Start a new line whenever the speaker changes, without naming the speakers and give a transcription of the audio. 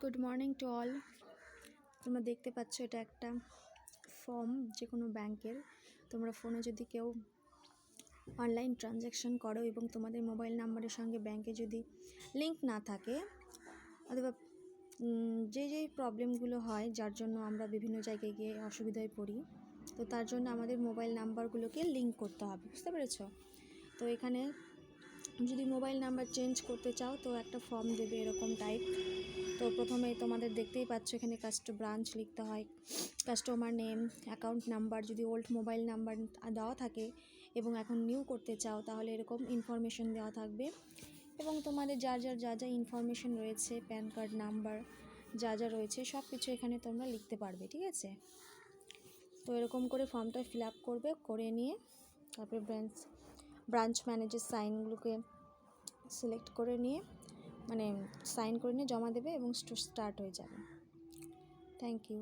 Good morning to all. তোমরা দেখতে পাচ্ছ এটা একটা ফর্ম যে কোনো ব্যাংকের। তোমরা ফোনে যদি কেউ অনলাইন ট্রানজ্যাকশন করো এবং তোমাদের মোবাইল নাম্বারের সঙ্গে ব্যাংকে যদি লিঙ্ক না থাকে, অথবা যেই প্রবলেমগুলো হয় যার জন্য আমরা বিভিন্ন জায়গায় গিয়ে অসুবিধায় পড়ি, তো তার জন্য আমাদের মোবাইল নাম্বারগুলোকে লিঙ্ক করতে হবে, বুঝতে পেরেছো? তো এখানে যদি মোবাইল নাম্বার চেঞ্জ করতে চাও তো একটা ফর্ম দেবে এরকম টাইপ। তো প্রথমে তোমাদের দেখতেই পাচ্ছ এখানে ব্রাঞ্চ লিখতে হয়, কাস্টমার নেম, অ্যাকাউন্ট নাম্বার। যদি ওল্ড মোবাইল নাম্বার দেওয়া থাকে এবং এখন নিউ করতে চাও তাহলে এরকম ইনফরমেশন দেওয়া থাকবে, এবং তোমাদের যা যা ইনফরমেশন রয়েছে, প্যান কার্ড নাম্বার যা রয়েছে সব কিছু এখানে তোমরা লিখতে পারবে, ঠিক আছে? তো এরকম করে ফর্মটা ফিল আপ করবে, করে নিয়ে তারপরে ব্রাঞ্চ ম্যানেজার সাইনগুলোকে সিলেক্ট করে নিয়ে সাইন করে নিয়ে জমা দেবে এবং স্টার্ট হয়ে যাবে। Thank you.